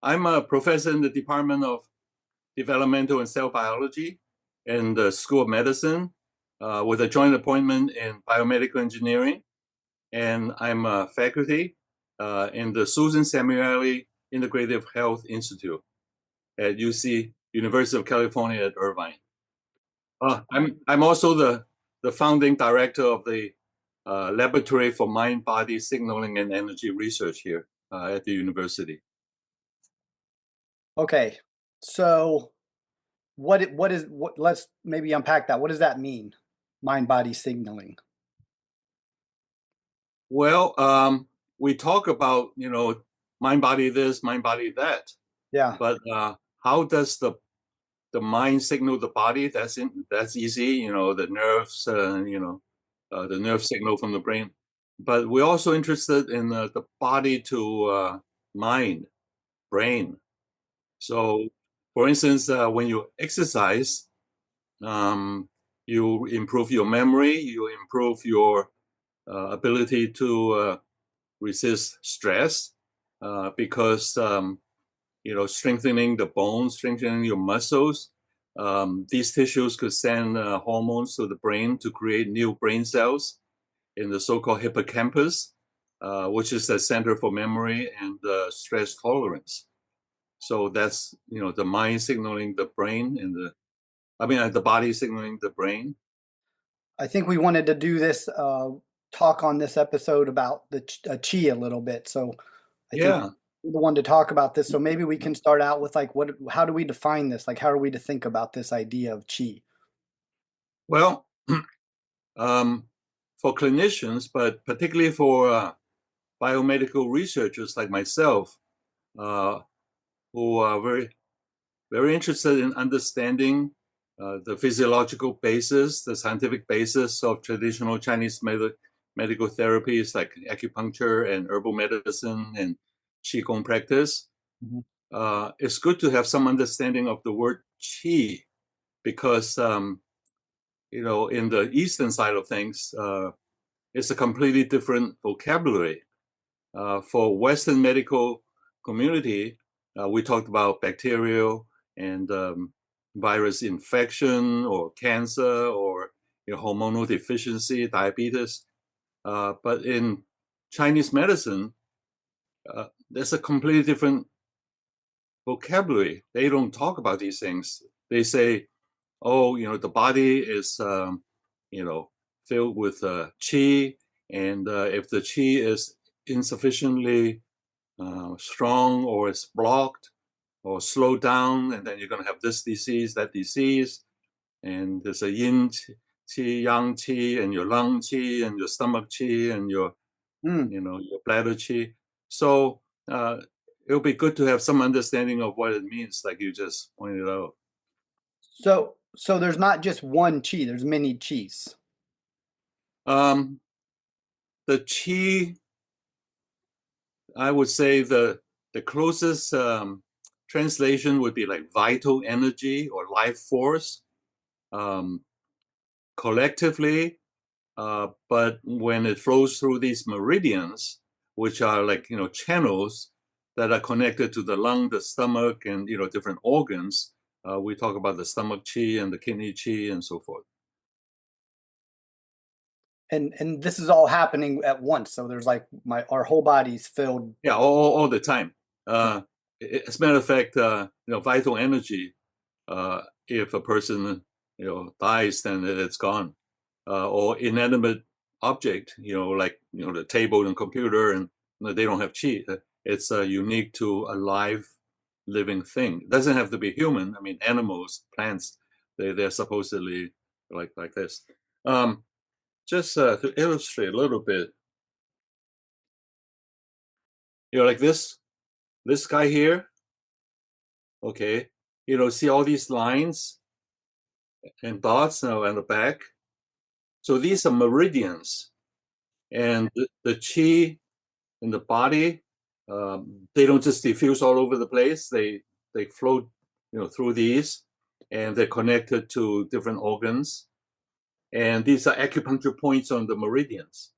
I'm a professor in the Department of Developmental and Cell Biology in the School of Medicine with a joint appointment in biomedical engineering. And I'm a faculty in the Susan Samueli Integrative Health Institute at UC, University of California at Irvine. I'm also the founding director of the Laboratory for Mind-Body Signaling and Energy Research here at the university. Okay, so let's maybe unpack that. What does that mean? Mind-body signaling. Well, we talk about, mind body this, mind body that. Yeah. But how does the mind signal the body? That's easy. The nerves, the nerve signal from the brain. But we're also interested in the body to mind, brain. So, for instance, when you exercise, you improve your memory, you improve your ability to resist stress because strengthening the bones, strengthening your muscles. These tissues could send hormones to the brain to create new brain cells in the so-called hippocampus, which is the center for memory and stress tolerance. So that's the mind signaling the brain and the body signaling the brain. I think we wanted to do this talk on this episode about the Qi a little bit. So I think Yeah. we're the one to talk about this. So maybe we can start out with like how do we define this? Like how are we to think about this idea of Qi? Well, for clinicians, but particularly for biomedical researchers like myself, who are very, very interested in understanding the physiological basis, the scientific basis of traditional Chinese medical therapies like acupuncture and herbal medicine and Qigong practice. Mm-hmm. It's good to have some understanding of the word Qi because, in the Eastern side of things, it's a completely different vocabulary. For Western medical community, we talked about bacterial and virus infection or cancer or hormonal deficiency, diabetes. But in Chinese medicine, there's a completely different vocabulary. They don't talk about these things. They say, oh, the body is, filled with qi, and if the qi is insufficiently strong or is blocked or slowed down, and then you're going to have this disease, that disease, and there's a yin qi, yang qi, and your lung qi, and your stomach qi, and your your bladder qi. So it'll be good to have some understanding of what it means, like you just pointed out. So there's not just one Qi, there's many Qis. The qi, I would say the closest translation would be like vital energy or life force, collectively. But when it flows through these meridians, which are like channels that are connected to the lung, the stomach, and different organs, we talk about the stomach qi and the kidney qi and so forth. And this is all happening at once. So there's like our whole body's filled. Yeah, all the time. As a matter of fact, vital energy. If a person dies, then it's gone. Or inanimate object, like the table and computer, and they don't have qi. It's unique to a live, living thing. It doesn't have to be human. I mean, animals, plants, they're supposedly like this. Just to illustrate a little bit, like this guy here. Okay, see all these lines and dots now on the back. So these are meridians, and the qi in the body, they don't just diffuse all over the place. They float, through these, and they're connected to different organs. And these are acupuncture points on the meridians.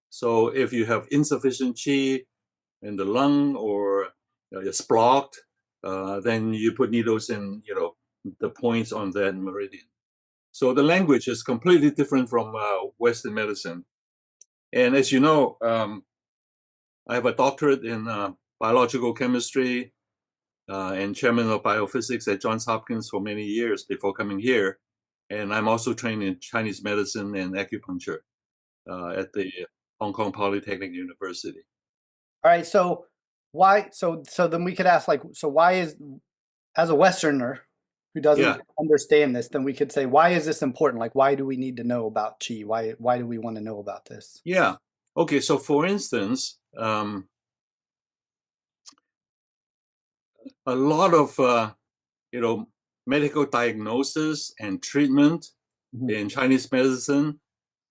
So if you have insufficient qi in the lung or it's blocked, then you put needles in, the points on that meridian. So the language is completely different from Western medicine. And as you know, I have a doctorate in biological chemistry and chairman of biophysics at Johns Hopkins for many years before coming here. And I'm also trained in Chinese medicine and acupuncture at the Hong Kong Polytechnic University. All right. So why? So then we could ask, like, so why is, as a Westerner who doesn't Yeah, understand this, then we could say, why is this important? Like, why do we need to know about Qi? Why do we want to know about this? yeah. Okay, so for instance, a lot of medical diagnosis and treatment Mhm. in Chinese medicine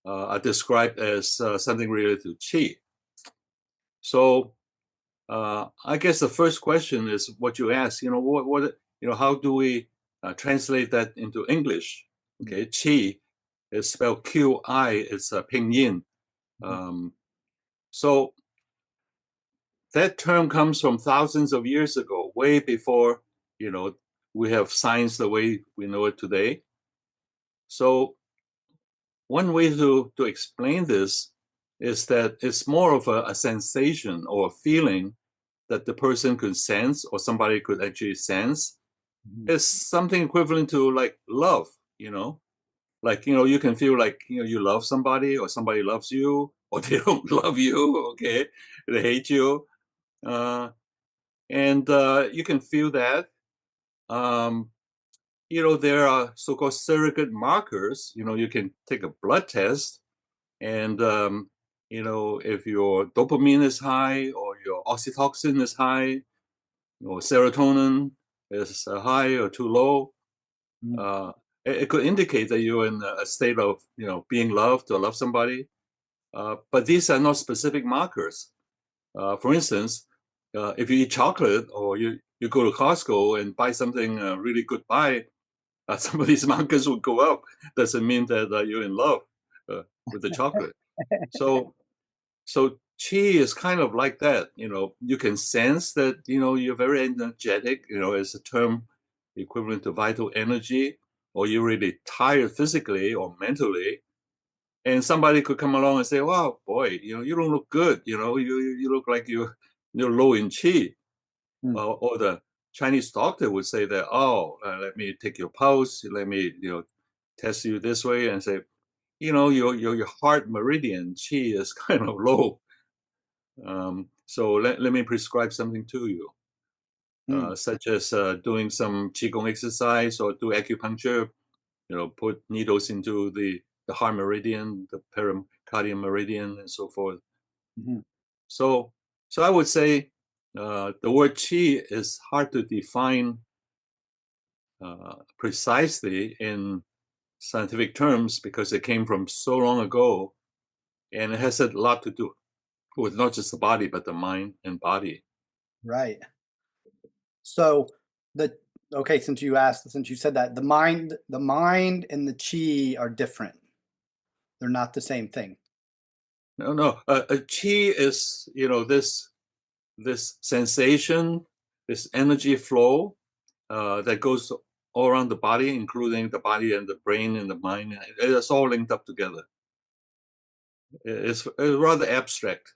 are described as something related to qi. So I guess the first question is what you ask. How do we translate that into English? Okay, qi is spelled Qi. It's a pinyin. Um, so that term comes from thousands of years ago, way before we have science the way we know it today. So one way to explain this is that it's more of a sensation or a feeling that the person could sense or somebody could actually sense. Mhm. It's something equivalent to like love, you know, like, you can feel like, you love somebody or somebody loves you or they don't love you. Okay. They hate you. And you can feel that. Um, there are so-called surrogate markers. You can take a blood test and if your dopamine is high or your oxytocin is high or serotonin is high or too low, Mhm. uh, it could indicate that you're in a state of being loved or love somebody. But these are not specific markers. For instance, if you eat chocolate or you go to Costco and buy something really good buy, some of these markers will go up. Doesn't mean that you're in love with the chocolate. So so chi is kind of like that. You can sense that you're very energetic. It's a term equivalent to vital energy, or you're really tired physically or mentally. And somebody could come along and say, "Wow, boy, you don't look good. You look like you're low in chi." Mhm. Or the Chinese doctor would say that, "Oh, let me take your pulse. Let me test you this way," and say, your heart meridian chi is kind of low. So let me prescribe something to you, Mhm. such as doing some Qigong exercise or do acupuncture, put needles into the heart meridian, the pericardium meridian, and so forth. Mhm. So, so I would say the word qi is hard to define precisely in scientific terms because it came from so long ago, and it has a lot to do with not just the body but the mind and body. Right. So the okay, since you said that, the mind and the Qi are different. They're not the same thing. No, no. Qi is, this sensation, this energy flow that goes all around the body, including the body and the brain and the mind. It's all linked up together. It's rather abstract,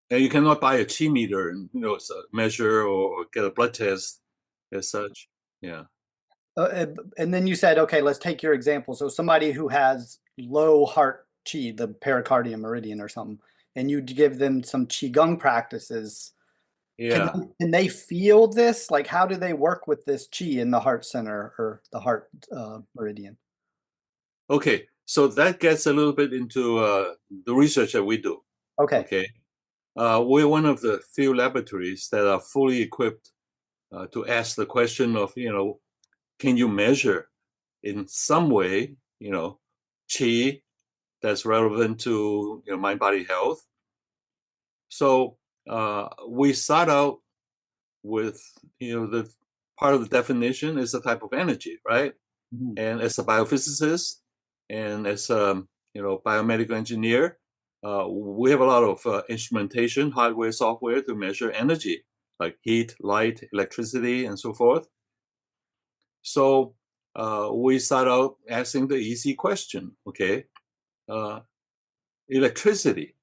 and you cannot buy a Qi meter and measure or get a blood test as such. Yeah, And then you said, okay, let's take your example. So somebody who has low heart Qi, the pericardium meridian or something, and you give them some Qigong practices. Can yeah. they feel this? Like, how do they work with this Qi in the heart center or the heart meridian? Okay, so that gets a little bit into the research that we do. Okay. Okay, we're one of the few laboratories that are fully equipped to ask the question of, can you measure in some way, qi that's relevant to mind body health? So we start out with the part of the definition is a type of energy, right? Mhm. And as a biophysicist and as a biomedical engineer, we have a lot of instrumentation, hardware, software to measure energy. like heat, light, electricity, and so forth. So we start out asking the easy question, okay? Electricity,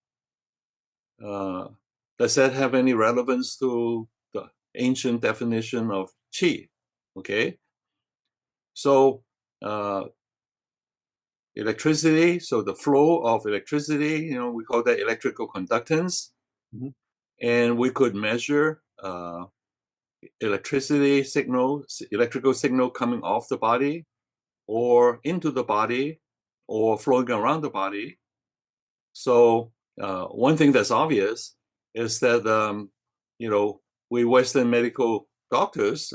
does that have any relevance to the ancient definition of qi? Okay, so electricity, so the flow of electricity, we call that electrical conductance. Mhm. And we could measure electricity signal, electrical signal coming off the body or into the body or flowing around the body. So one thing that's obvious is that we Western medical doctors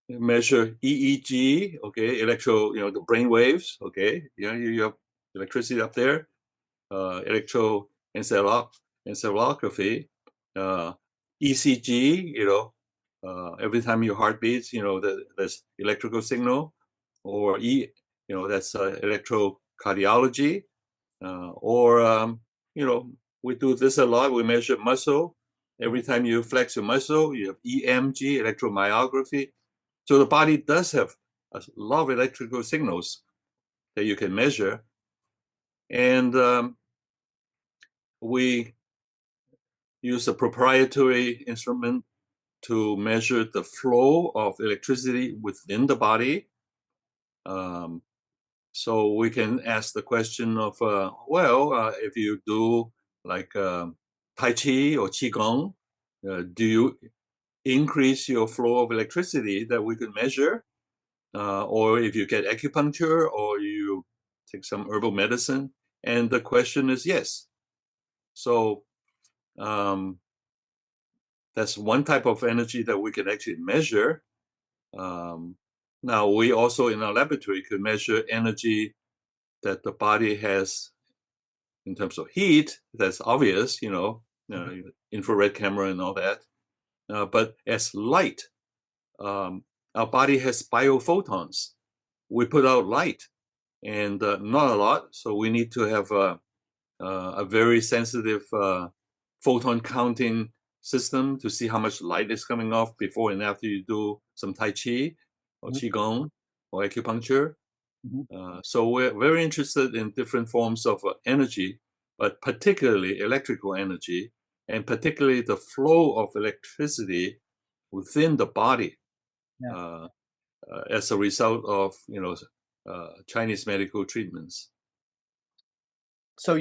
measure EEG, okay, the brain waves, okay, you have electricity up there, electroencephalography, ECG, every time your heart beats, there's electrical signal, or that's electrocardiology, or we do this a lot. We measure muscle. Every time you flex your muscle, you have EMG, electromyography. So the body does have a lot of electrical signals that you can measure. And we use a proprietary instrument to measure the flow of electricity within the body. So we can ask the question of, if you do like Tai Chi or Qigong, do you increase your flow of electricity that we could measure? Or if you get acupuncture or you take some herbal medicine? And the question is yes. So that's one type of energy that we can actually measure. Now, we also in our laboratory could measure energy that the body has in terms of heat. That's obvious, infrared camera and all that. But as light, our body has biophotons. We put out light, and not a lot. So we need to have a very sensitive photon counting system to see how much light is coming off before and after you do some Tai Chi or Mhm. Qigong or acupuncture. Mhm. So we're very interested in different forms of energy, but particularly electrical energy, and particularly the flow of electricity within the body Yeah. uh, as a result of Chinese medical treatments. So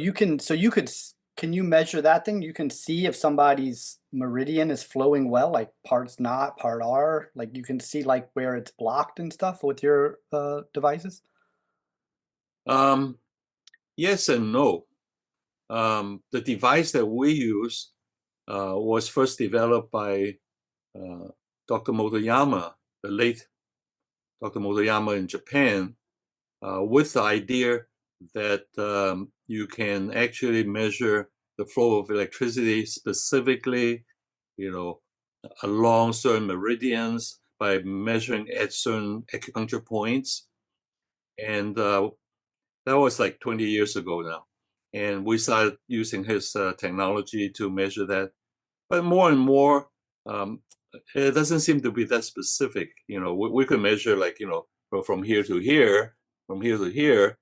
can you measure that thing? You can see if somebody's meridian is flowing well, like part's not, part are, like you can see like where it's blocked and stuff with your devices? Um, yes and no. The device that we use was first developed by uh, Dr. Motoyama, the late Dr. Motoyama in Japan, with the idea that you can actually measure the flow of electricity specifically, along certain meridians by measuring at certain acupuncture points. And that was like 20 years ago now. And we started using his technology to measure that. But more and more, um, it doesn't seem to be that specific. We could measure like, from here to here, from here to here.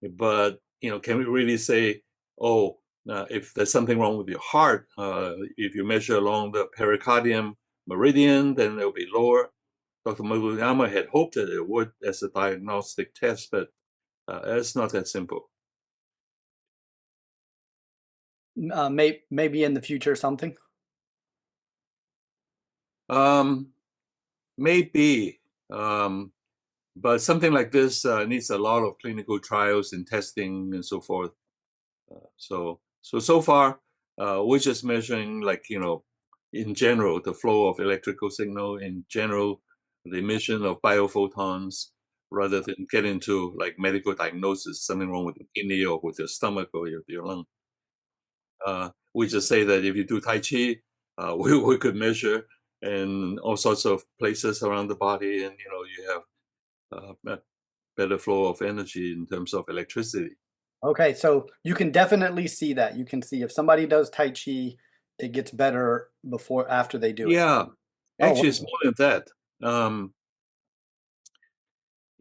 But, can we really say, oh, if there's something wrong with your heart, if you measure along the pericardium meridian, then it'll be lower. Dr. Murayama had hoped that it would as a diagnostic test, but it's not that simple. Maybe in the future something. Um, Maybe, um, but something like this needs a lot of clinical trials and testing and so forth. So far, we're just measuring like, in general, the flow of electrical signal, in general, the emission of biophotons, rather than get into like medical diagnosis, something wrong with the kidney or with your stomach or your lung. We just say that if you do Tai Chi, we could measure in all sorts of places around the body, and you have a better flow of energy in terms of electricity. Okay, so you can definitely see that. You can see if somebody does Tai Chi, it gets better after they do it. Yeah, Oh, actually, it's more than that. Um,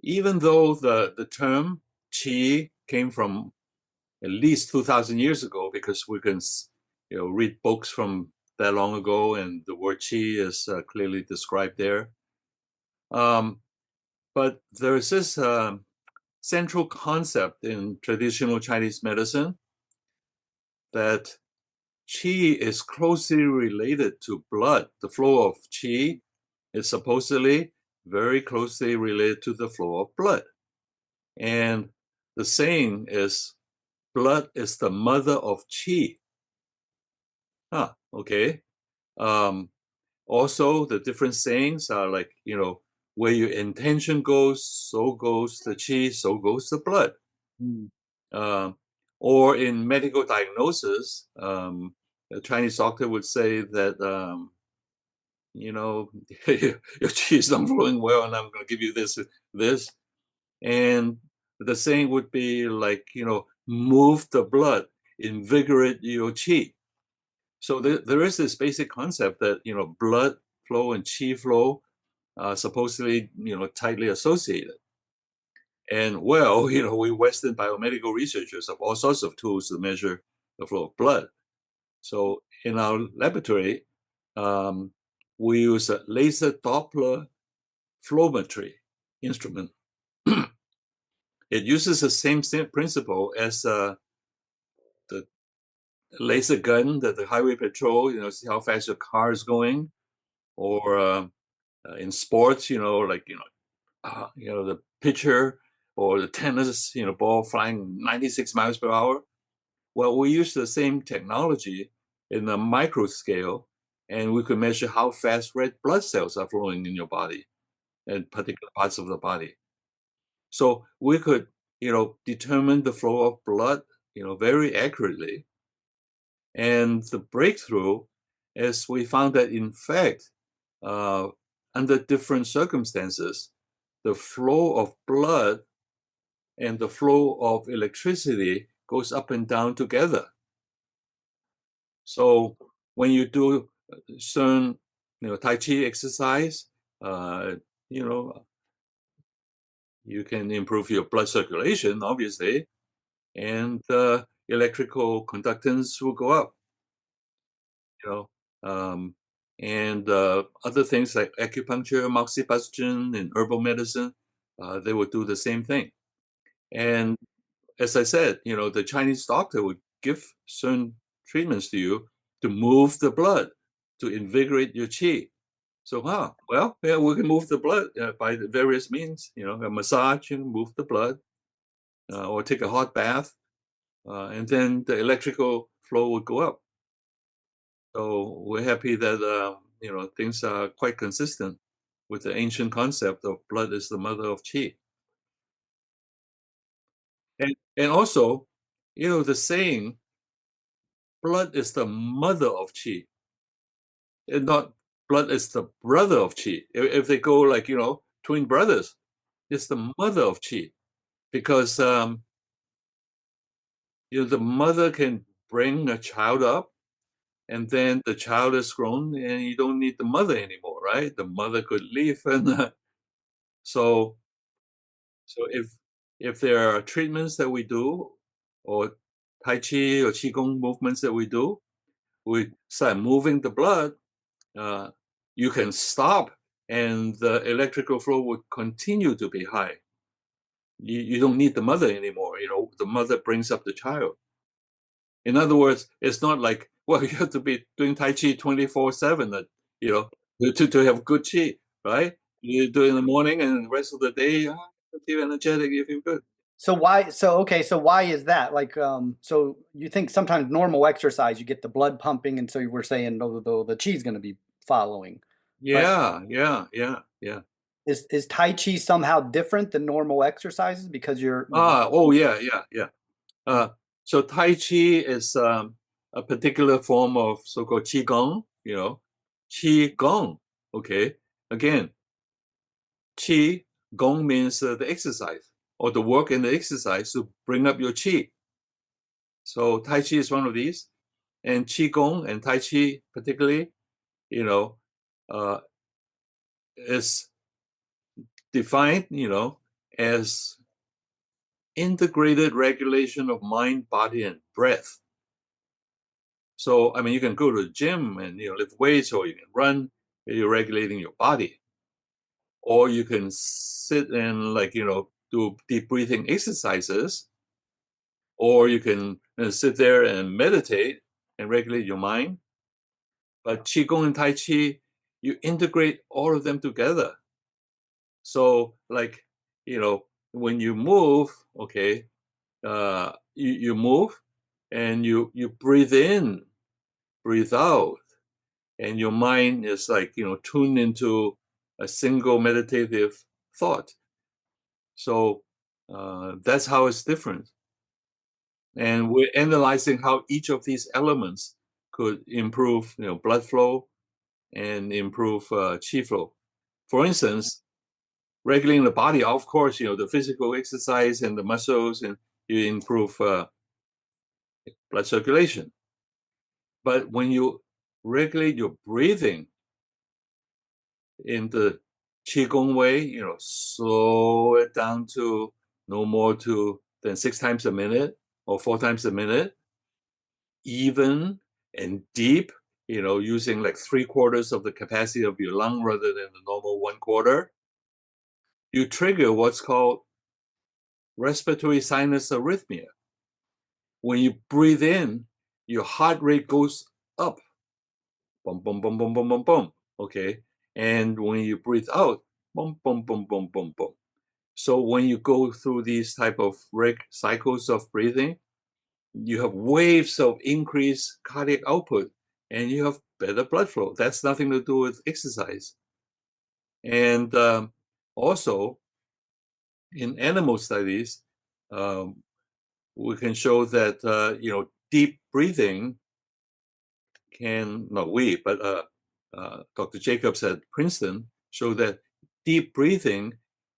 Even though the term qi came from at least 2,000 years ago, because we can read books from that long ago, and the word qi is clearly described there. But there is this central concept in traditional Chinese medicine that qi is closely related to blood. The flow of qi is supposedly very closely related to the flow of blood. And the saying is, blood is the mother of qi. Okay. Um, Also, the different sayings are like, where your intention goes, so goes the qi, so goes the blood. mm. Um, or in medical diagnosis, a Chinese doctor would say that, your qi is not flowing well, and I'm going to give you this. And the saying would be like, move the blood, invigorate your qi. So there is this basic concept that, blood flow and qi flow are supposedly, tightly associated. And well, we Western biomedical researchers have all sorts of tools to measure the flow of blood. So in our laboratory, um, we use a laser Doppler flowmetry instrument. It uses the same principle as the laser gun that the highway patrol, see how fast your car is going, or in sports, the pitcher or the tennis, ball flying 96 miles per hour. Well, we use the same technology in a micro scale, and we could measure how fast red blood cells are flowing in your body and particular parts of the body. So we could, determine the flow of blood, very accurately. And the breakthrough is we found that, in fact, uh, under different circumstances, the flow of blood and the flow of electricity goes up and down together. So when you do certain, Tai Chi exercise, you know, you can improve your blood circulation, obviously, and electrical conductance will go up. You know, um, and other things like acupuncture, moxibustion, and herbal medicine, they would do the same thing. And as I said, the Chinese doctor would give certain treatments to you to move the blood, to invigorate your qi. So, well, yeah, we can move the blood by the various means, a massage, move the blood, or take a hot bath, and then the electrical flow would go up. So we're happy that things are quite consistent with the ancient concept of blood is the mother of qi. And also, the saying blood is the mother of qi, and not blood is the brother of qi. If they go like, twin brothers, it's the mother of qi, because the mother can bring a child up, and then the child is grown and you don't need the mother anymore, right? The mother could leave, and so if there are treatments that we do, or Tai Chi or Qigong movements that we do, we start moving the blood, uh, you can stop and the electrical flow would continue to be high. You don't need the mother anymore. The mother brings up the child. In other words, it's not like, well, you have to be doing Tai Chi 24/7, to have good Chi, right? You do it in the morning and the rest of the day, you feel energetic, you feel good. So why is that? Like, so you think sometimes normal exercise, you get the blood pumping, and so you were saying, no, the chi is going to be following. But Yeah, yeah, yeah, yeah. is Tai Chi somehow different than normal exercises because you're Oh, yeah, yeah, yeah. Uh, so Tai Chi is a particular form of so-called Qigong, Qigong, okay? Again, Qi Gong means the exercise or the work and the exercise to bring up your Qi. So Tai Chi is one of these. And Qigong and Tai Chi particularly, you know, uh, is defined, as integrated regulation of mind, body, and breath. So, I mean, you can go to the gym and lift weights, or you can run. You're regulating your body, or you can sit and do deep breathing exercises, or you can sit there and meditate and regulate your mind. But Qigong and Tai Chi, you integrate all of them together. So, when you move, okay, you move and you breathe in, breathe out, and your mind is tuned into a single meditative thought. So that's how it's different. And we're analyzing how each of these elements could improve, blood flow and improve qi flow. For instance, regulating the body, of course, the physical exercise and the muscles, and you improve blood circulation. But when you regulate your breathing in the Qigong way, slow it down to no more than 6 times a minute or 4 times a minute, even and deep, using like 3/4 of the capacity of your lung rather than the normal 1/4, you trigger what's called respiratory sinus arrhythmia. When you breathe in, your heart rate goes up, boom, boom, boom, boom, boom, boom, boom. Okay. And when you breathe out, boom, boom, boom, boom, boom, boom. So when you go through these type of cycles of breathing, you have waves of increased cardiac output and you have better blood flow. That's nothing to do with exercise. And also in animal studies, we can show that, deep breathing not we, but Dr. Jacobs at Princeton showed that deep breathing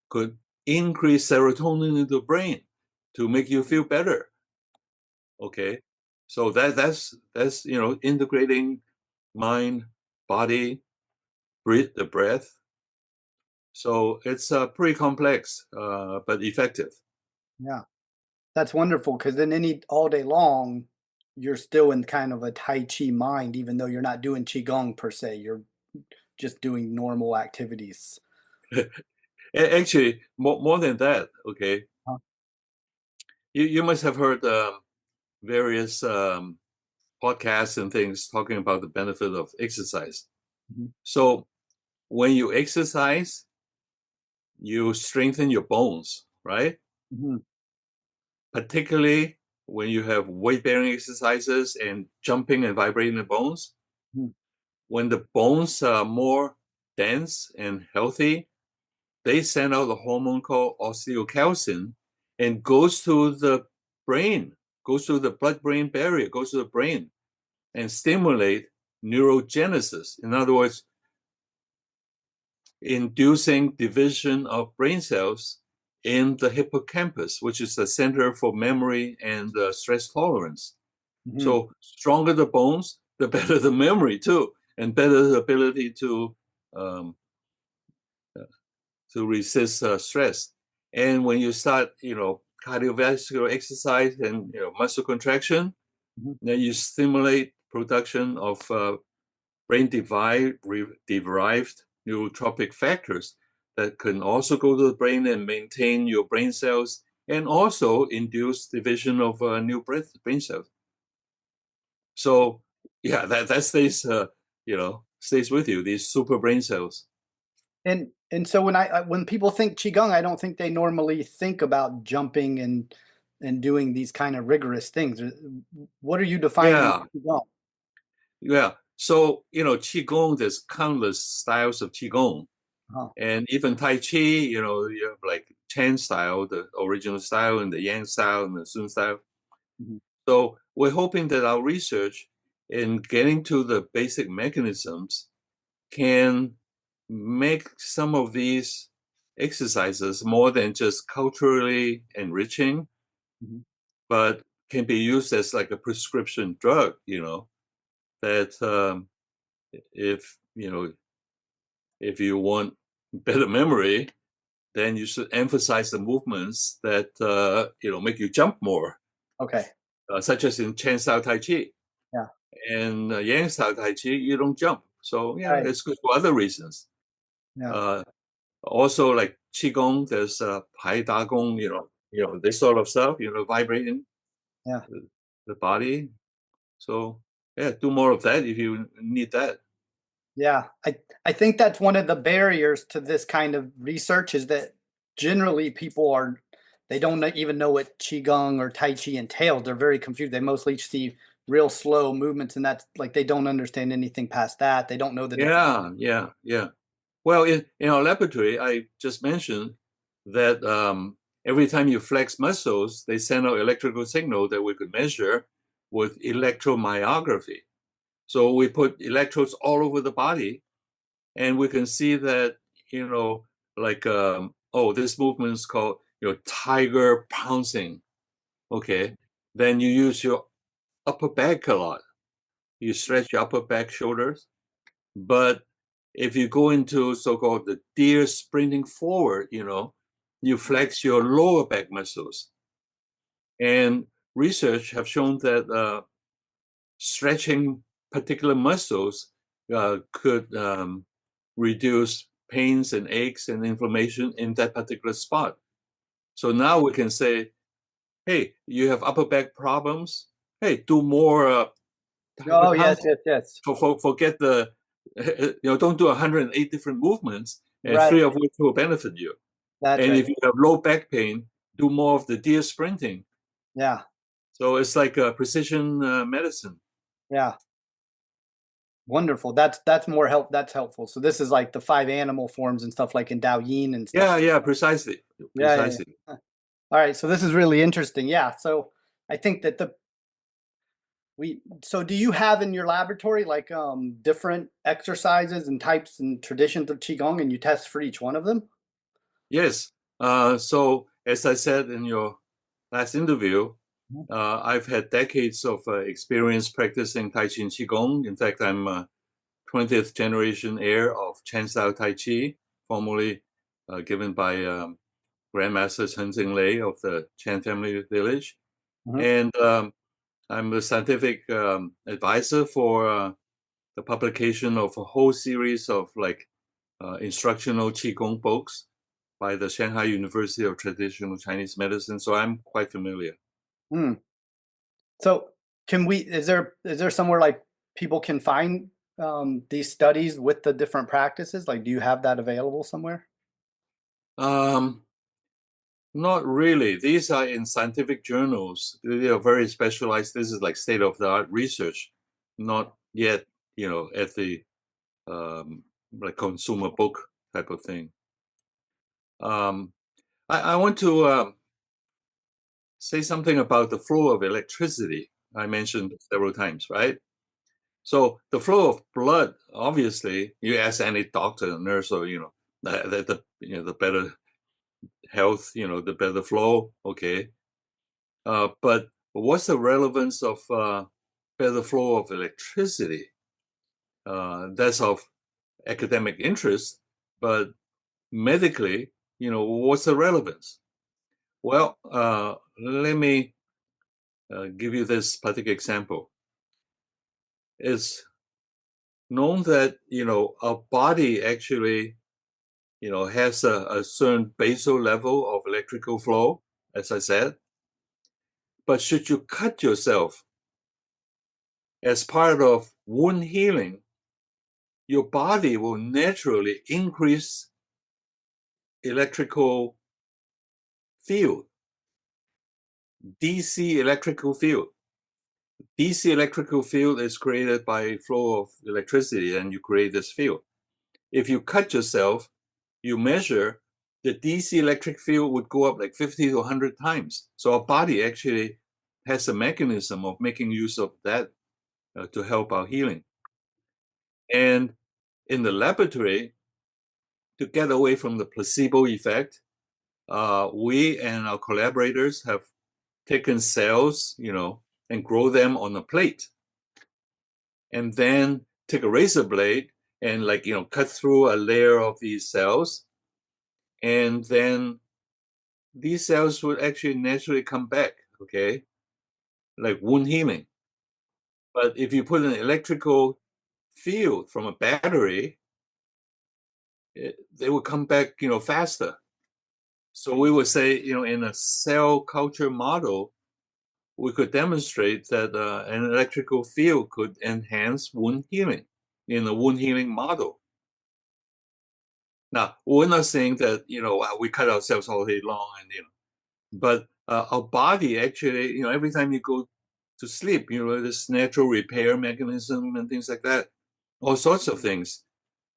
could increase serotonin in the brain to make you feel better. Okay, so that's integrating mind, body, the breath. So it's pretty complex, but effective. Yeah. That's wonderful because then all day long, you're still in kind of a Tai Chi mind, even though you're not doing Qigong per se. You're just doing normal activities. Actually, more than that. Okay, Huh. you must have heard various podcasts and things talking about the benefit of exercise. Mhm. So when you exercise, you strengthen your bones, right? Mhm. Particularly when you have weight-bearing exercises and jumping and vibrating the bones. Mhm. When the bones are more dense and healthy, they send out a hormone called osteocalcin and goes to the brain, goes to the blood-brain barrier, goes to the brain and stimulate neurogenesis. In other words, inducing division of brain cells in the hippocampus, which is the center for memory and stress tolerance. Mhm. So stronger the bones, the better the memory too, and better the ability um, to resist stress. And when you start, cardiovascular exercise and muscle contraction, Mhm. then you stimulate production of brain derived neurotropic factors that can also go to the brain and maintain your brain cells and also induce division of new brain cells. So yeah, that stays stays with you, these super brain cells. And so when people think Qigong, I don't think they normally think about jumping and doing these kind of rigorous things. What are you defining Yeah, as Qigong? yeah. So Qigong, there's countless styles of Qigong. Uh-huh. And even Tai Chi, you have like Chen style, the original style, and the Yang style, and the Sun style. Mhm. So we're hoping that our research in getting to the basic mechanisms can make some of these exercises more than just culturally enriching, Mhm. but can be used as like a prescription drug, that if if you want better memory, then you should emphasize the movements that make you jump more, Okay. such as in Chen Style Tai Chi Yeah. and Yang Style Tai Chi. You don't jump, so yeah, Right. it's good for other reasons. Yeah. Uh, Also, like Qigong, there's Pai Da Gong, this sort of stuff, vibrating Yeah. the body. So yeah, do more of that if you need that. Yeah, I think that's one of the barriers to this kind of research is that generally people are they don't even know what qigong or tai chi entails. They're very confused. They mostly see real slow movements, and that's like they don't understand anything past that. They don't know the difference. Yeah, yeah, yeah. Well, in our laboratory, I just mentioned that every time you flex muscles, they send out electrical signal that we could measure with electromyography. So we put electrodes all over the body, and we can see that, like, oh, this movement is called, tiger pouncing. Okay. Then you use your upper back a lot. You stretch your upper back, shoulders. But if you go into so-called the deer sprinting forward, you flex your lower back muscles. And research have shown that stretching particular muscles could reduce pains and aches and inflammation in that particular spot. So now we can say, hey, you have upper back problems. Hey, do more tiger Oh, yes, pouncing. yes, yes. Forget the, don't do 108 different movements, and Right. three of which will benefit you. That's And right. if you have low back pain, do more of the deer sprinting. Yeah. So it's like a precision medicine. Yeah. Wonderful. That's more help. That's helpful. So this is like the five animal forms and stuff like in Dao Yin and stuff. Yeah, yeah, precisely, Yeah, yeah, precisely. yeah. All right. So this is really interesting. Yeah. So I think that the we so do you have in your laboratory like different exercises and types and traditions of qigong and you test for each one of them? Yes. So as I said in your last interview, Mhm. I've had decades of experience practicing Tai Chi and Qigong. In fact, I'm a 20th generation heir of Chen Style Tai Chi, formerly given by Grandmaster Zheng-Lei of the Chen family village. Mhm. And I'm the scientific advisor for the publication of a whole series of like instructional Qigong books by the Shanghai University of Traditional Chinese Medicine. So I'm quite familiar. Hmm. So can we is there somewhere like people can find these studies with the different practices? Like do you have that available somewhere? Um, Not really. These are in scientific journals. They are very specialized. This is like state of the art research, not yet, at the um, like consumer book type of thing. Um, I want to say something about the flow of electricity. I mentioned several times, right? So the flow of blood, obviously, you ask any doctor, nurse, or the better health, the better flow. Okay, but what's the relevance of better flow of electricity? That's of academic interest, but medically, what's the relevance? Well, let me give you this particular example. It's known that our body actually has a certain basal level of electrical flow, as I said. But should you cut yourself as part of wound healing, your body will naturally increase electrical field, DC electrical field. DC electrical field is created by flow of electricity, and you create this field. If you cut yourself, you measure the DC electric field would go up like 50 to 100 times. So our body actually has a mechanism of making use of that to help our healing. And in the laboratory, to get away from the placebo effect, we and our collaborators have taken cells, and grow them on a plate. and then take a razor blade and cut through a layer of these cells, and then these cells would actually naturally come back, okay, like wound healing. But if you put an electrical field from a battery, they will come back, faster. So we would say, in a cell culture model, we could demonstrate that an electrical field could enhance wound healing in a wound healing model. Now, we're not saying that, we cut ourselves all day long, but our body actually, every time you go to sleep, this natural repair mechanism and things like that, all sorts of things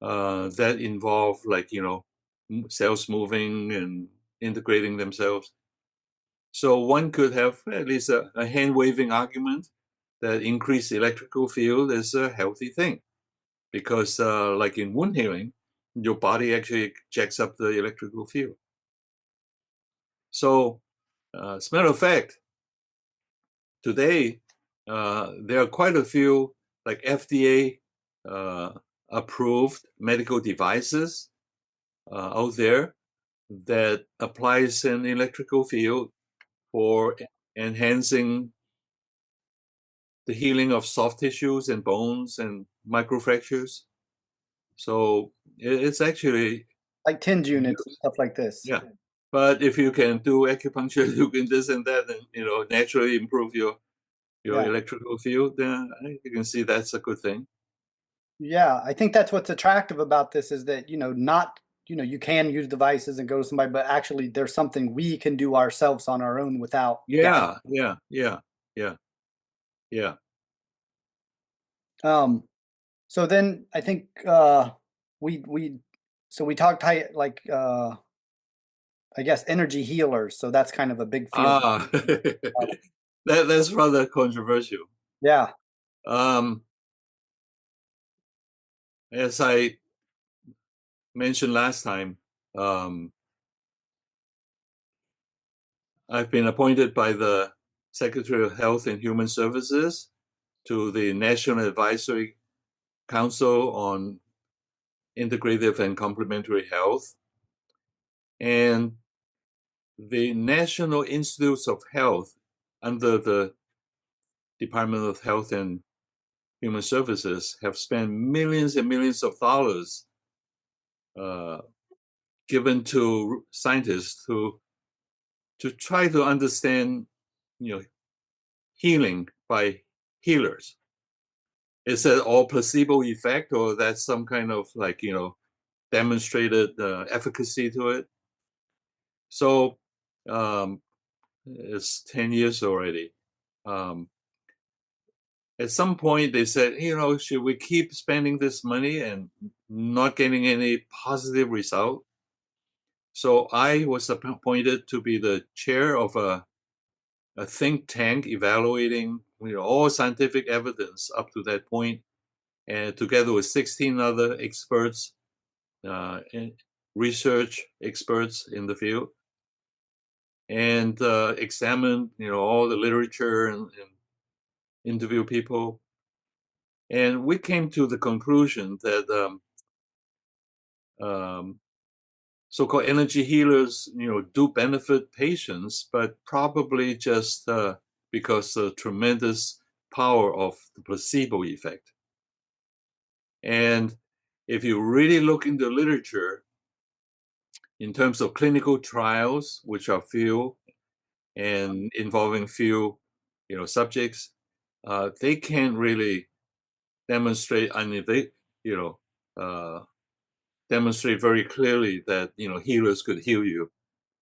that involve cells moving and integrating themselves. So one could have at least a hand-waving argument that increased electrical field is a healthy thing, because like in wound healing, your body actually jacks up the electrical field. So as a matter of fact, today there are quite a few like FDA approved medical devices out there that applies an electrical field for enhancing the healing of soft tissues and bones and microfractures. So it's actually Like tinge units and stuff like this. yeah. But if you can do acupuncture, you can this and that, and naturally improve your Yeah. electrical field, then you can see that's a good thing. Yeah, I think that's what's attractive about this is that, not, you can use devices and go to somebody, but actually there's something we can do ourselves on our own without guidance. Yeah. Um, so then I think we so we talked like I guess energy healers. So that's kind of a big field. Ah, that's rather controversial. Yeah. Um, as I mentioned last time, um, I've been appointed by the Secretary of Health and Human Services to the National Advisory Council on Integrative and Complementary Health. And the National Institutes of Health under the Department of Health and Human Services have spent millions and millions of dollars given to scientists to try to understand, healing by healers. Is that all placebo effect, or that's some kind of demonstrated efficacy to it? So it's 10 years already. At some point, they said, should we keep spending this money and not getting any positive result? So I was appointed to be the chair of a think tank evaluating all scientific evidence up to that point, and together with 16 other experts, research experts in the field, and examine all the literature and interview people. And we came to the conclusion that so-called energy healers, do benefit patients, but probably just because the tremendous power of the placebo effect. And if you really look into literature in terms of clinical trials, which are few and involving few, subjects, they can't really demonstrate demonstrate very clearly that healers could heal you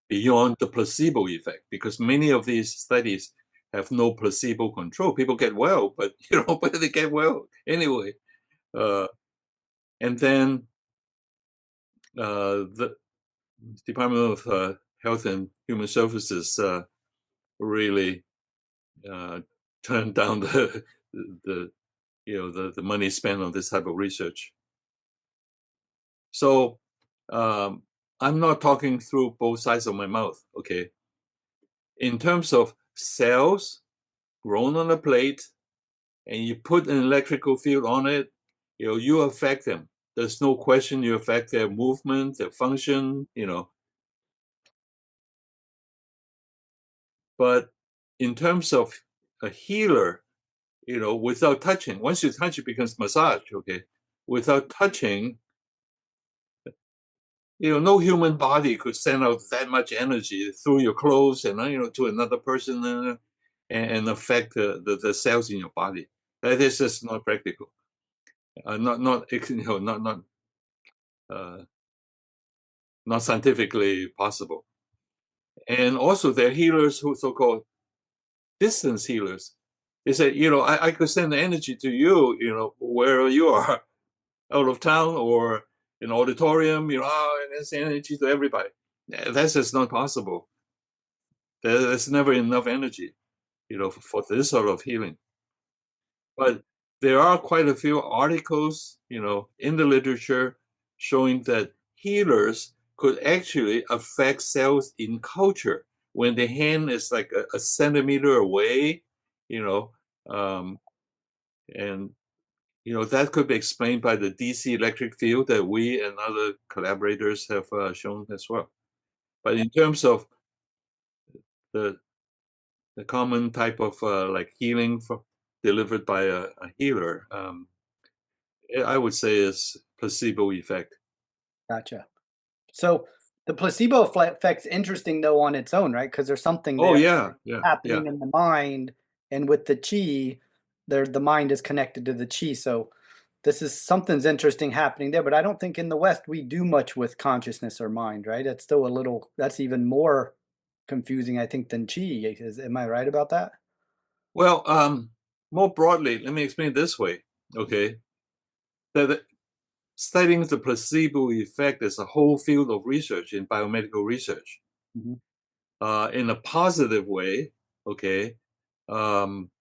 beyond the placebo effect, because many of these studies have no placebo control. People get well, but but they get well anyway. And then the Department of Health and Human Services really turned down the the money spent on this type of research. So I'm not talking through both sides of my mouth. Okay, in terms of cells grown on a plate and you put an electrical field on it, you affect them. There's no question you affect their movement, their function, But in terms of a healer, without touching, once you touch, it becomes massage, okay? Without touching, no human body could send out that much energy through your clothes and, to another person and affect the cells in your body. That is just not practical. Uh, not scientifically possible. And also, there are healers who so-called distance healers. They say, I could send the energy to you, wherever you are, out of town or in auditorium, and it's energy to everybody. That's just not possible. There's never enough energy, for this sort of healing. But there are quite a few articles, in the literature showing that healers could actually affect cells in culture when the hand is like a centimeter away, um, and that could be explained by the DC electric field that we and other collaborators have shown as well. But in terms of the common type of like healing delivered by a healer, I would say is placebo effect. Gotcha. So the placebo effect's interesting though on its own, right? Because there's something Oh there yeah, yeah, yeah. happening in the mind, and with the chi, the mind is connected to the chi. So this is something's interesting happening there. But I don't think in the West we do much with consciousness or mind, right? It's still a little. That's even more confusing, I think, than chi. Am I right about that? Well, more broadly, let me explain it this way. Okay, that studying the placebo effect is a whole field of research in biomedical research. Mhm. In a positive way, okay, um,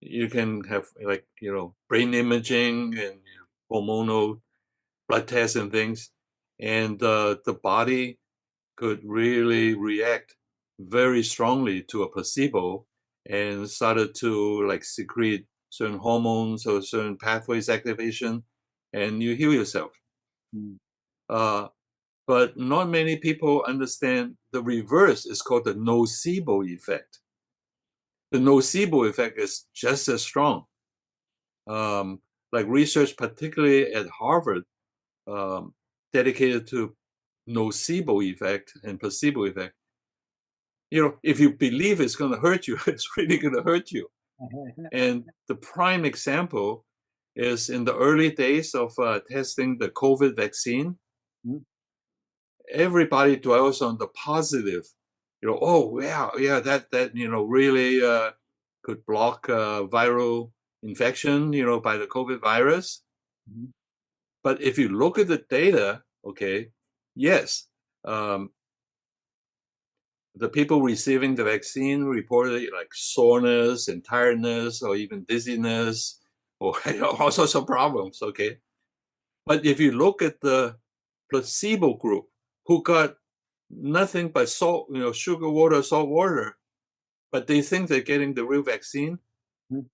you can have like brain imaging and hormonal blood tests and things, and the body could really react very strongly to a placebo and started to like secrete certain hormones or certain pathways activation, and you heal yourself. Mm. Uh, but not many people understand the reverse is called the nocebo effect. The nocebo effect is just as strong. Um, like research, particularly at Harvard, um, dedicated to nocebo effect and placebo effect. If you believe it's going to hurt you, it's really going to hurt you. And the prime example is in the early days of testing the COVID vaccine. Mm. Everybody dwells on the positive. Oh yeah, that really could block viral infection, by the COVID virus. Mhm. But if you look at the data, okay, yes, um, the people receiving the vaccine reported like soreness and tiredness or even dizziness or all sorts of problems, okay? But if you look at the placebo group who got nothing but salt, sugar water, salt water, but they think they're getting the real vaccine, Mm.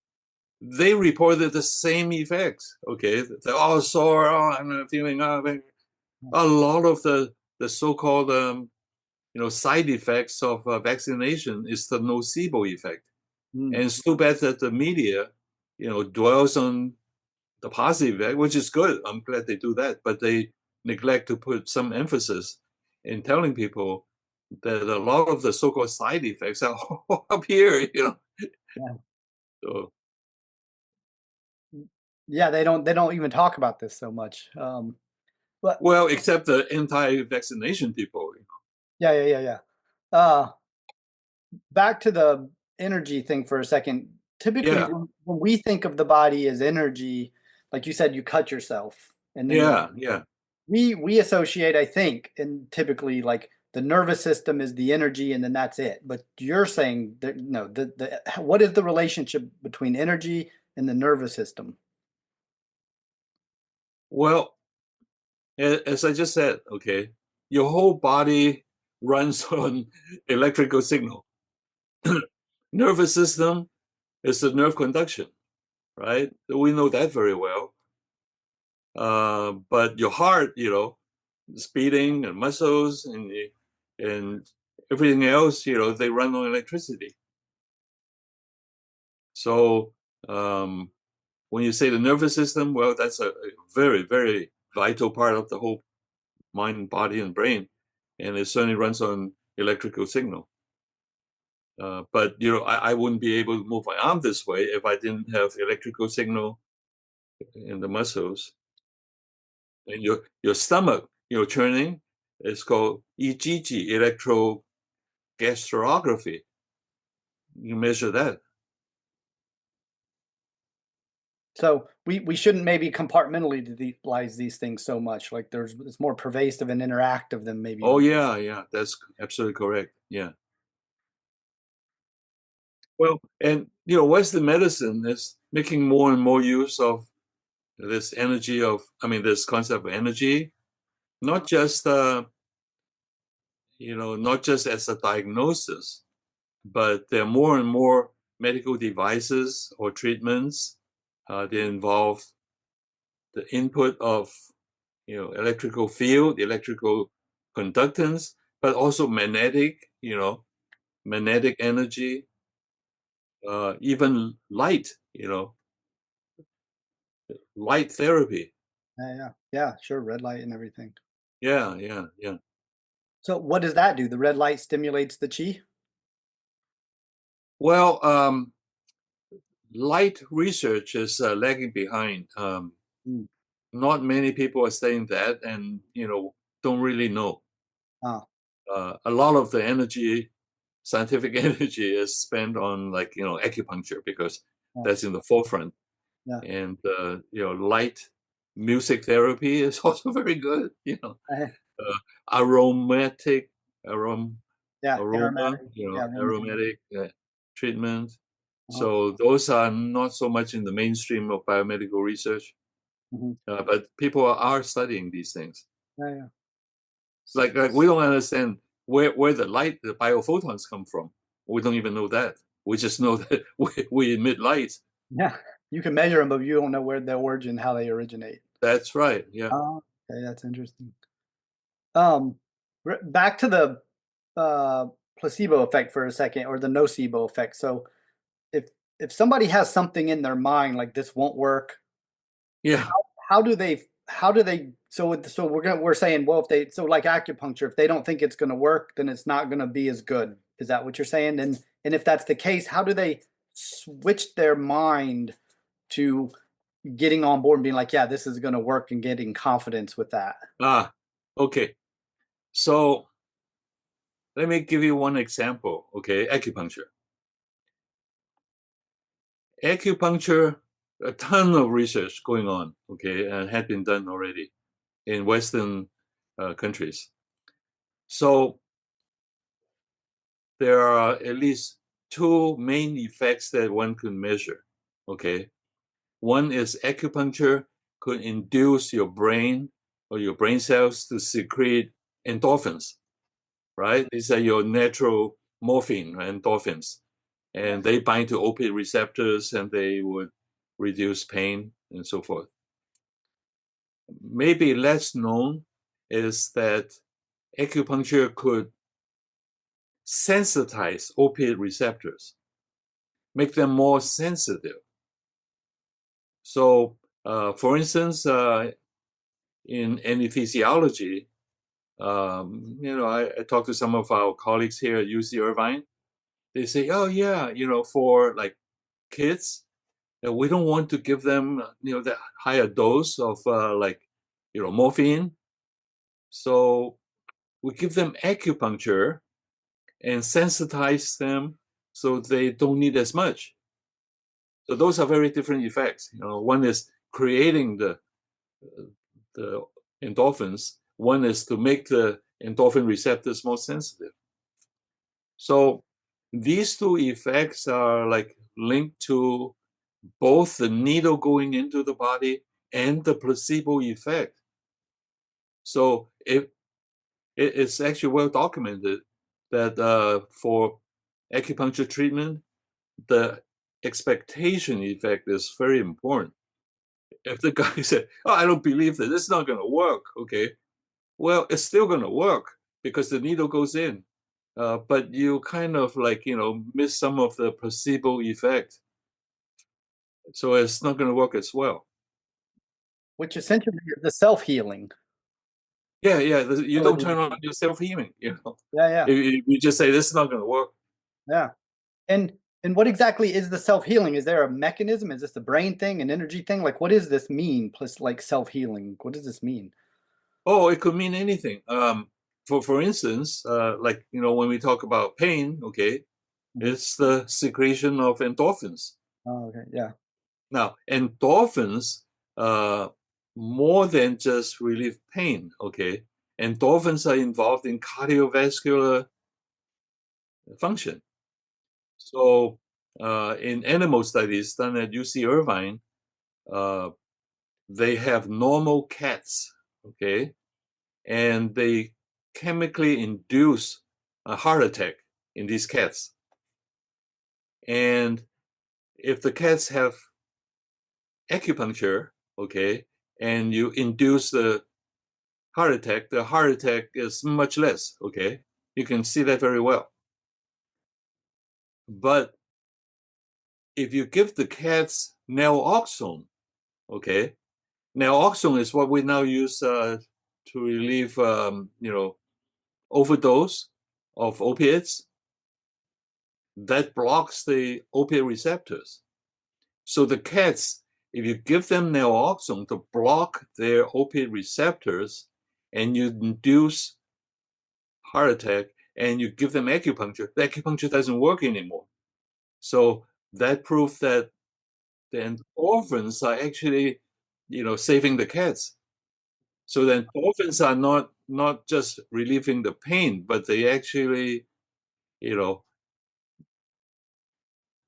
they reported the same effects, okay? They're all sore, I'm feeling, a lot of the so-called side effects of vaccination is the nocebo effect. Mm. And it's too bad that the media, dwells on the positive effect, which is good. I'm glad they do that, but they neglect to put some emphasis in telling people that a lot of the so-called side effects are up here. Yeah. So, Yeah, they don't even talk about this so much. But well, except the anti-vaccination people. yeah, yeah, yeah, yeah. Uh, Back to the energy thing for a second. Typically, Yeah, when we think of the body as energy, like you said, you cut yourself, and then yeah, yeah. we associate, I think, and typically like the nervous system is the energy, and then that's it. But you're saying that no, the what is the relationship between energy and the nervous system? Well, as I just said, okay, your whole body runs on electrical signal. Nervous system is the nerve conduction. right? We know that very well. But your heart, speeding and muscles and everything else, they run on electricity. So when you say the nervous system, well, that's a very, very vital part of the whole mind, body, and brain, and it certainly runs on electrical signal. But I wouldn't be able to move my arm this way if I didn't have electrical signal in the muscles. And your stomach, churning, is called EGG, electrogastrography. You measure that. So we shouldn't maybe compartmentalize these things so much. Like it's more pervasive and interactive than maybe. Oh yeah, that's absolutely correct. Yeah. Well, and Western medicine is making more and more use of this this concept of energy, not just not just as a diagnosis, but there are more and more medical devices or treatments that involve the input of electrical field, electrical conductance, but also magnetic energy, even light, light therapy. Yeah, sure, red light and everything. Yeah. So what does that do? The red light stimulates the chi? Well, light research is lagging behind. Mm. Not many people are studying that, and don't really know. Ah, A lot of the energy, scientific energy, is spent on acupuncture because yeah, that's in the forefront. yeah. And light music therapy is also very good. Uh, Uh, aromatic arom yeah, aroma, aromatic. Yeah, aromatherapy. aromatic treatment. Uh-huh. So those are not so much in the mainstream of biomedical research, Mhm. but people are studying these things. Yeah, yeah. Like we don't understand where the biophotons come from. We don't even know that. We just know that we emit light. Yeah, you can measure them, but you don't know where the origin, how they originate. That's right. Yeah. Oh, okay, that's interesting. Um, back to the uh, placebo effect for a second, or the nocebo effect. So, if if somebody has something in their mind like this won't work, Yeah. how do they? How do they? So we're saying, well, if they, so like acupuncture, if they don't think it's going to work, then it's not going to be as good. Is that what you're saying? And if that's the case, how do they switch their mind to getting on board and being like, yeah, this is going to work, and getting confidence with that? Ah. Okay. So let me give you one example. Okay, acupuncture. Acupuncture, a ton of research going on. Okay, and had been done already in Western countries. So there are at least two main effects that one could measure. Okay, one is acupuncture could induce your brain or your brain cells to secrete endorphins, right? These are your natural morphine, right? Endorphins, and they bind to opiate receptors and they would reduce pain and so forth. Maybe less known is that acupuncture could sensitize opiate receptors, make them more sensitive. So, for instance, in anesthesiology, I talked to some of our colleagues here at UC Irvine. They say, "Oh yeah, for like kids, we don't want to give them, the higher dose of morphine. So we give them acupuncture and sensitize them so they don't need as much." So those are very different effects. One is creating the endorphins. One is to make the endorphin receptors more sensitive. So these two effects are like linked to both the needle going into the body and the placebo effect. So it's actually well documented that for acupuncture treatment, the expectation effect is very important. If the guy said, "Oh, I don't believe that, it's not going to work," okay, well, it's still going to work because the needle goes in, but you kind of like miss some of the placebo effect, so it's not going to work as well. Which essentially is the self-healing. Yeah, yeah. You don't So, turn on your self-healing. yeah, yeah, If you just say this is not going to work. yeah. And and what exactly is the self-healing? Is there a mechanism? Is this a brain thing, an energy thing? Like, what does this mean? Plus, like self-healing. What does this mean? Oh, it could mean anything. For instance, like when we talk about pain, okay, Mhm. it's the secretion of endorphins. Oh, okay. Yeah. Now, endorphins, uh, more than just relieve pain, okay? Endorphins are involved in cardiovascular function. So, in animal studies done at UC Irvine, uh, they have normal cats, okay? And they chemically induce a heart attack in these cats. And if the cats have acupuncture, okay, and you induce the heart attack is much less, okay? You can see that very well. But if you give the cats naloxone, okay, naloxone is what we now use to relieve, overdose of opiates. That blocks the opiate receptors. So the cats, if you give them naloxone to block their opiate receptors, and you induce heart attack, and you give them acupuncture, the acupuncture doesn't work anymore. So that proves that the endorphins are actually, saving the cats. So the endorphins are not just relieving the pain, but they actually, you know,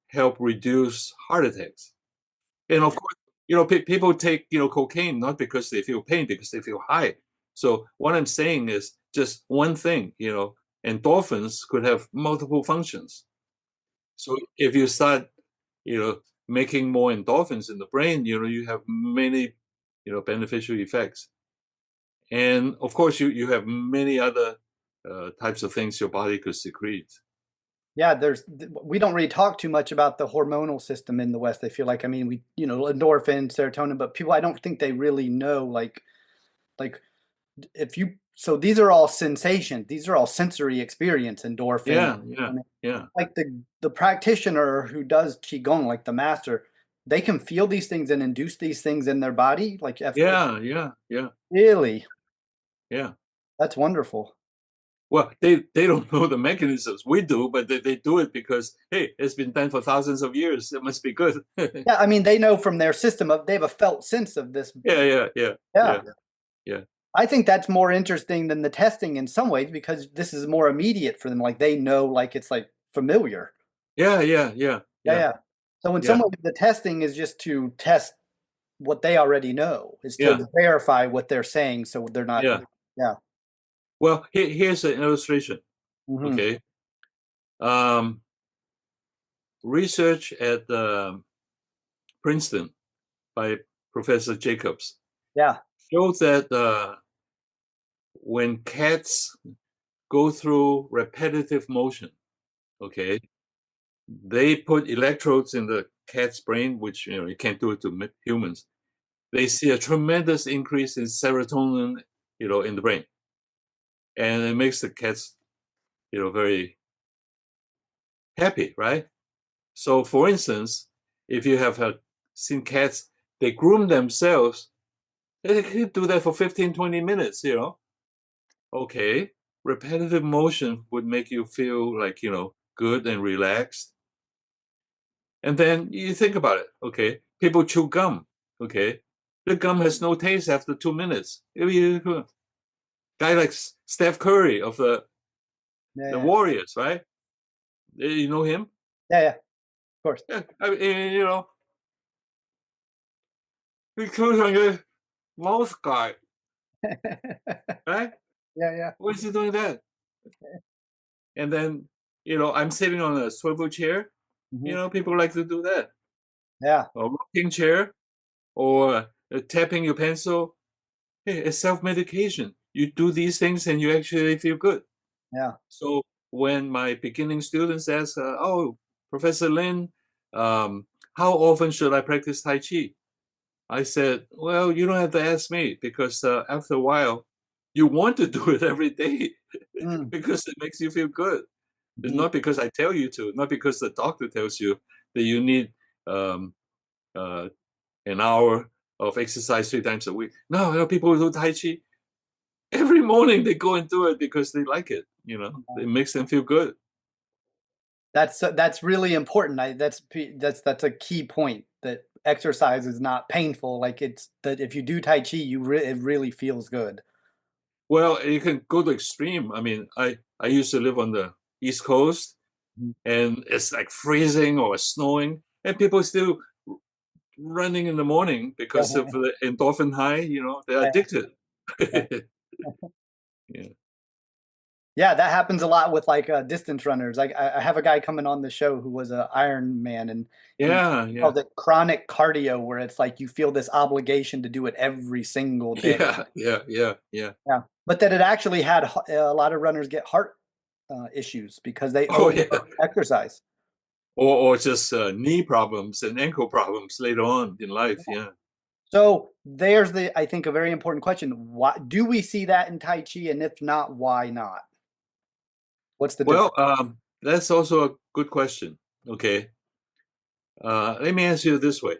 help reduce heart attacks. And of course, people take, cocaine not because they feel pain, because they feel high. So what I'm saying is just one thing, endorphins could have multiple functions. So if you start, making more endorphins in the brain, you have many, beneficial effects. And of course, you have many other types of things your body could secrete. Yeah, we don't really talk too much about the hormonal system in the West. I feel like, I mean, we, endorphin, serotonin, but people, I don't think they really know, like if you, so these are all sensations, these are all sensory experience, endorphin. Yeah, yeah, And yeah, like the practitioner who does Qigong, like the master, they can feel these things and induce these things in their body. Like, yeah, yeah, yeah, really, yeah. that's wonderful. Well, they don't know the mechanisms. We do, but they do it because, hey, it's been done for thousands of years. It must be good. Yeah, I mean, they know from their system of, they have a felt sense of this. Yeah, yeah, yeah, Yeah. yeah, yeah, I think that's more interesting than the testing in some ways because this is more immediate for them. Like they know, like it's like familiar. yeah, yeah, yeah, Yeah, yeah, yeah. So in some yeah, ways, the testing is just to test what they already know, is to yeah, verify what they're saying, so they're not. yeah. Yeah. Well, here's an illustration. Hmm. Okay, um, research at Princeton by Professor Jacobs Yeah. showed that when cats go through repetitive motion, okay, they put electrodes in the cat's brain, which you can't do it to humans. They see a tremendous increase in serotonin, in the brain, and it makes the cats, very happy, right? So, for instance, if you have seen cats, they groom themselves. They could do that for 15, 20 minutes, Okay, repetitive motion would make you feel like, good and relaxed. And then you think about it, okay? People chew gum, okay? The gum has no taste after 2 minutes. If you guy like Steph Curry of Yeah. the Yeah. Warriors, right? You know him? Yeah. Yeah. Of course. Yeah, I mean, he chews on your mouth guard, right? Yeah. Yeah. Why is he doing that? And then, I'm sitting on a swivel chair. Hmm. People like to do that. Yeah. Or rocking chair, or tapping your pencil. Hey, it's self-medication. You do these things and you actually feel good. Yeah. So when my beginning students ask, "Oh, Professor Lin, um, how often should I practice Tai Chi?" I said, "Well, you don't have to ask me because after a while, you want to do it every day Mm. because it makes you feel good. It's Mhm. not because I tell you to, not because the doctor tells you that you need um, uh, an hour of exercise 3 times a week. No, people who do Tai Chi every morning. They go and do it because they like it. It makes them feel good. That's really important. That's a key point that exercise is not painful. Like it's that if you do Tai Chi, it really feels good. Well, you can go to extreme. I mean, I used to live on the East Coast, Mhm. and it's like freezing or snowing, and people still running in the morning because of the endorphin high. They're Yeah, addicted. yeah. Yeah. Yeah, that happens a lot with like distance runners. Like I have a guy coming on the show who was a Iron Man, and he Yeah, yeah, calls it chronic cardio, where it's like you feel this obligation to do it every single day. yeah, yeah, yeah, yeah. Yeah, but that it actually had a lot of runners get heart issues because they Oh, over yeah. exercise. Or just knee problems and ankle problems later on in life. Yeah. So there's I think a very important question. Why do we see that in Tai Chi? And if not, why not? What's the Well, difference? that's also a good question. Okay. Let me answer you this way.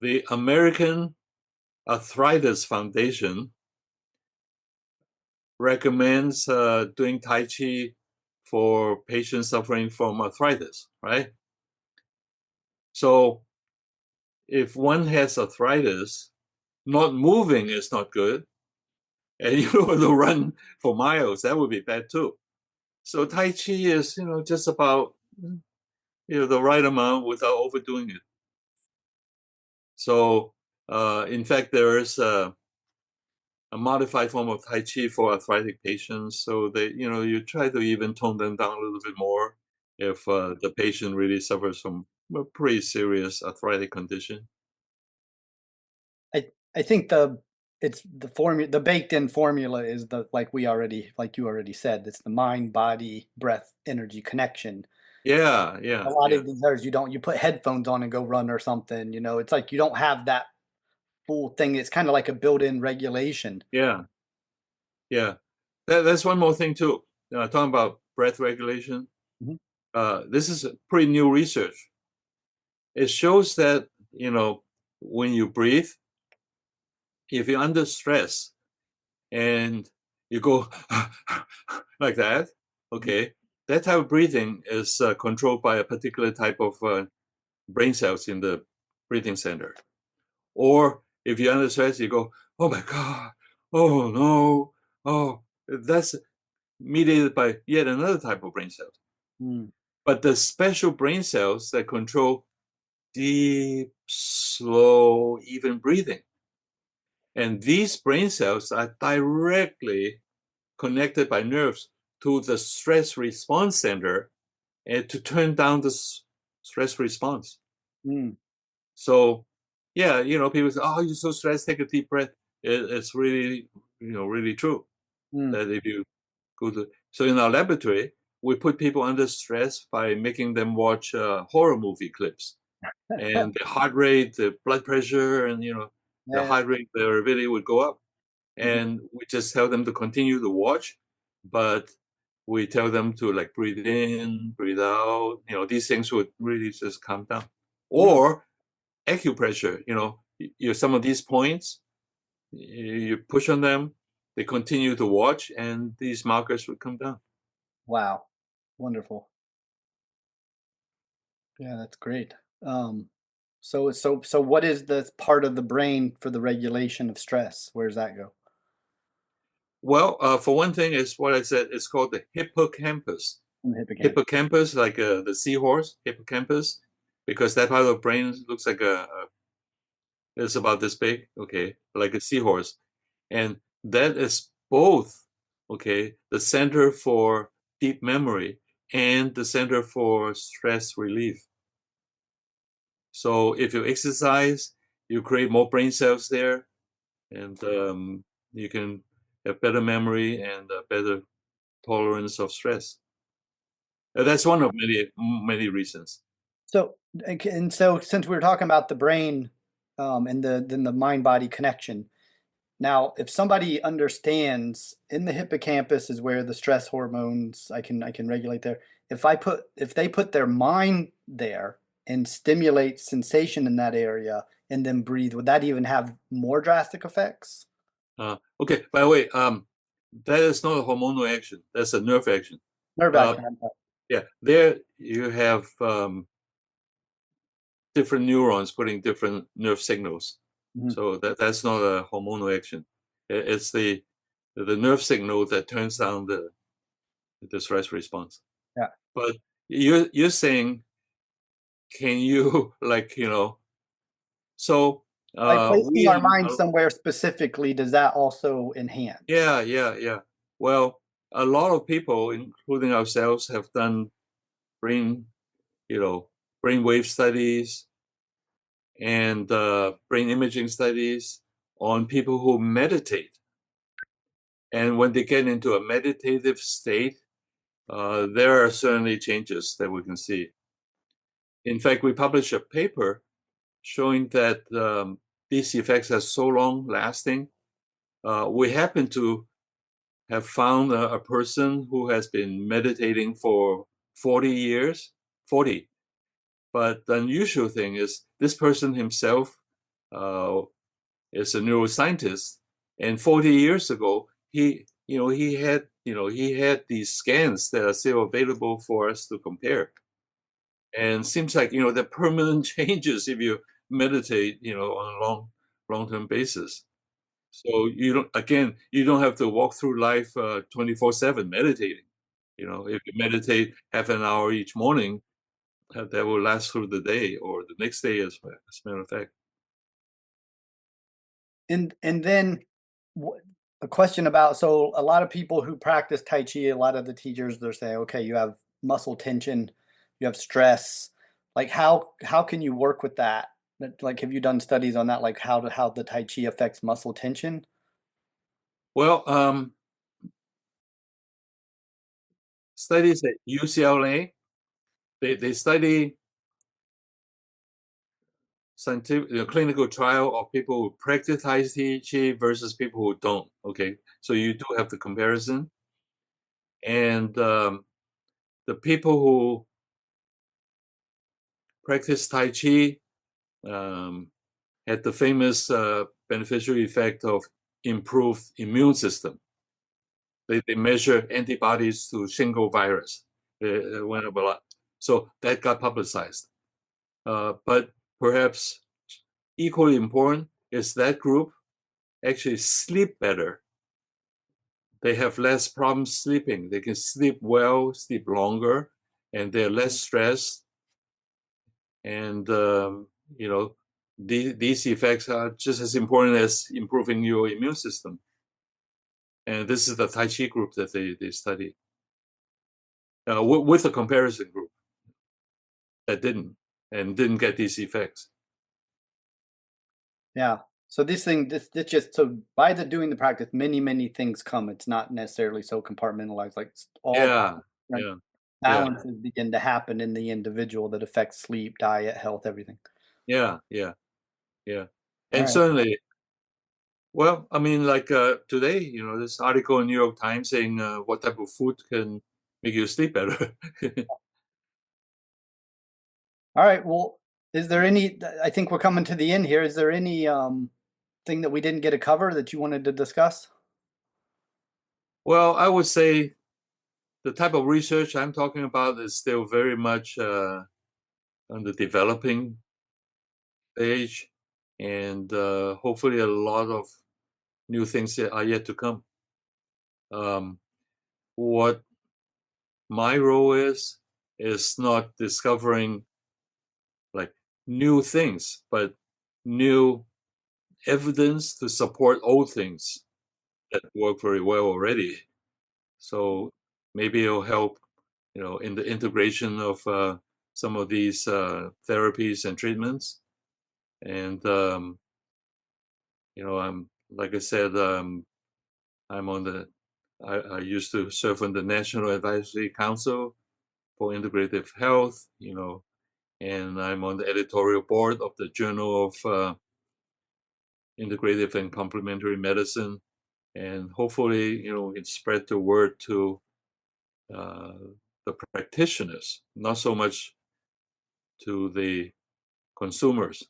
The American Arthritis Foundation recommends doing Tai Chi for patients suffering from arthritis, right? So if one has arthritis, not moving is not good. And to run for miles, that would be bad too. So Tai Chi is, just about, the right amount without overdoing it. So, in fact, there is a modified form of Tai Chi for arthritic patients. So you try to even tone them down a little bit more if the patient really suffers from a pretty serious arthritic condition. I think it's the baked in formula is the like you already said, it's the mind, body, breath, energy connection. Yeah, A yeah, lot yeah, of these others you put headphones on and go run or something, it's like you don't have that full thing. It's kind of like a built-in regulation. yeah, yeah. That's one more thing too. Talking about breath regulation. Mhm. This is pretty new research. It shows that, when you breathe, if you're under stress and you go like that, Mhm. okay, that type of breathing is controlled by a particular type of brain cells in the breathing center. Or if you're under stress, you go, oh my God, oh no, oh, that's mediated by yet another type of brain cells. Mm, But the special brain cells that control deep, slow, even breathing. And these brain cells are directly connected by nerves to the stress response center and to turn down the stress response. mm, So, yeah, people say, "Oh, you're so stressed. Take a deep breath." It's really, really true mm. that if you go to so in our laboratory, we put people under stress by making them watch horror movie clips, and the heart rate, the blood pressure, and the Yeah, heart rate variability would go up. mhm, And we just tell them to continue to watch, but we tell them to like breathe in, breathe out. These things would really just calm down. mm. Or acupressure, some of these points, you push on them, they continue to watch, and these markers would come down. Wow, wonderful. Yeah, that's great. Um, so what is the part of the brain for the regulation of stress? Where does that go? Well, for one thing, is what I said. It's called the hippocampus. In the hippocampus. Hippocampus, like the seahorse hippocampus, because that part of the brain looks like it's about this big, okay, like a seahorse, and that is both, okay, the center for deep memory, and the center for stress relief. So if you exercise, you create more brain cells there, and you can have better memory and better tolerance of stress. That's one of many reasons. So, and so since we were talking about the brain, and the mind-body connection, now if somebody understands in the hippocampus is where the stress hormones I can regulate there. If they put their mind there and stimulate sensation in that area and then breathe, would that even have more drastic effects? Okay, by the way, that is not a hormonal action. That's a nerve action. Nerve Uh, action. I'm sorry. yeah, there you have different neurons putting different nerve signals. Mhm. So that's not a hormonal action. It's the nerve signal that turns down the stress response. Yeah. But you're saying, can you like so By placing our we mind somewhere specifically, does that also enhance? yeah. Well, a lot of people, including ourselves, have done brain brainwave studies and brain imaging studies on people who meditate. And when they get into a meditative state, there are certainly changes that we can see. In fact, we published a paper showing that these effects are so long lasting. We happen to have found a person who has been meditating for 40 years, 40. But the unusual thing is this person himself uh, is a neuroscientist, and 40 years ago he had these scans that are still available for us to compare, and seems like the permanent changes if you meditate on a long-term basis. So you don't have to walk through life 24/7 meditating. If you meditate half an hour each morning, that will last through the day or the next day as a matter of fact. And then a question about, so a lot of people who practice Tai Chi, a lot of the teachers, they're saying, okay, you have muscle tension, you have stress. Like how can you work with that? Like, have you done studies on that? Like how the Tai Chi affects muscle tension? Well, studies at UCLA, they study scientific clinical trial of people who practice Tai Chi versus people who don't. Okay, so you do have the comparison, and the people who practice Tai Chi um, had the famous beneficial effect of improved immune system. They measure antibodies to shingle virus. It went up a lot. So that got publicized. But perhaps equally important is that group actually sleep better. They have less problems sleeping. They can sleep well, sleep longer, and they're less stressed. And these effects are just as important as improving your immune system. And this is the Tai Chi group that they study with a comparison group that didn't get these effects. Yeah. So this just, so by the doing the practice, many things come. It's not necessarily so compartmentalized. Like all Yeah, different yeah, yeah, balances begin to happen in the individual that affects sleep, diet, health, everything. yeah. All And right. certainly, well, I mean, like today, this article in New York Times saying what type of food can make you sleep better. All right. Well, is there any, I think we're coming to the end here. Is there any thing that we didn't get to cover that you wanted to discuss? Well, I would say the type of research I'm talking about is still very much on the developing stage, and hopefully a lot of new things are yet to come. Um, what my role is not discovering like new things, but new evidence to support old things that work very well already. So maybe it'll help in the integration of some of these therapies and treatments. And I'm like I said, I'm on the I used to serve on the National Advisory Council for Integrative Health, and I'm on the editorial board of the Journal of Integrative and Complementary Medicine. And hopefully, it spread the word to the practitioners, not so much to the consumers.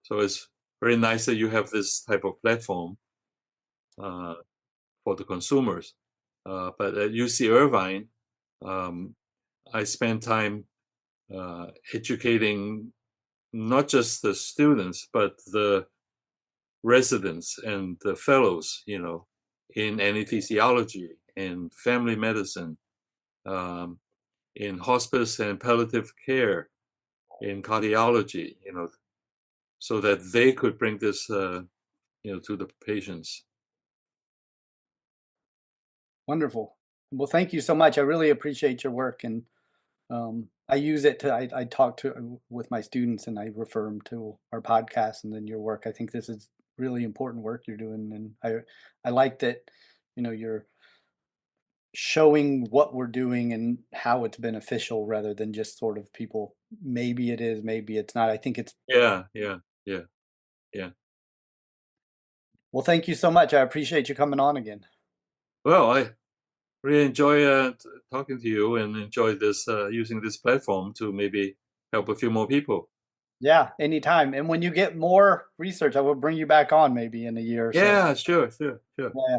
So it's very nice that you have this type of platform for the consumers. But at UC Irvine, um, I spend time educating not just the students, but the residents and the fellows, in anesthesiology, in family medicine, um, in hospice and palliative care, in cardiology, so that they could bring this, to the patients. Wonderful. Well, thank you so much. I really appreciate your work, and I use it to I talk to with my students, and I refer them to our podcast and then your work. I think this is really important work you're doing, and I like that you're showing what we're doing and how it's beneficial rather than just sort of people maybe it is, maybe it's not. I think it's Yeah, yeah, yeah, yeah. well, thank you so much. I appreciate you coming on again. Well, I really enjoy talking to you and enjoy this using this platform to maybe help a few more people. Yeah, anytime. And when you get more research, I will bring you back on maybe in a year or so. Yeah, sure, sure, sure. Yeah.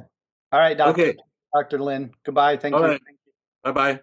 All right, Okay, Dr. Lin. Goodbye. all Thank you. right. Bye-bye.